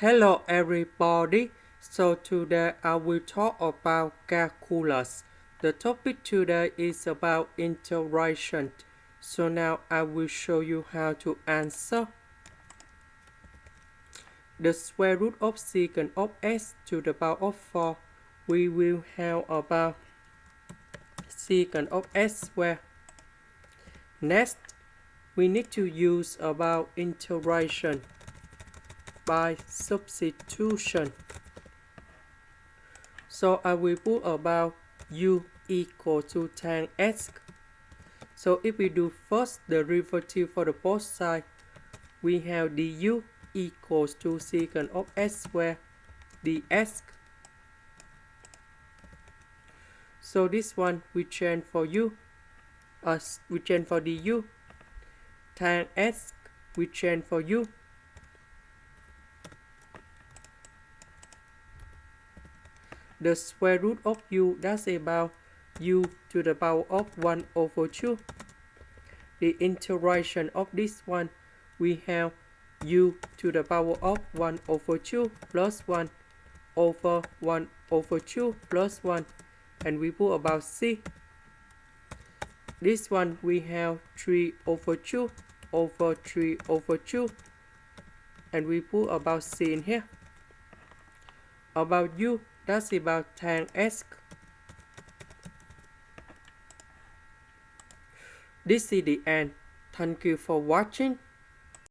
Hello everybody, so today I will talk about calculus. The topic today is about integration. So now I will show you how to answer. The square root of secant of x to the power of 4. We will have about secant of x squared. Next, we need to use about integration by substitution. So I will put about u equal to tan x. So if we do first the derivative for the both sides, we have du equals to secant of x squared dx. So this one we change for u, we change for du. Tan x we change for u. The square root of u, that's about u to the power of 1 over 2. The integration of this one, we have u to the power of 1 over 2 plus 1 over 1 over 2 plus 1. And we put about c. This one we have 3 over 2 over 3 over 2. And we put about c in here. About u, that's about tan x. This is the end. Thank you for watching.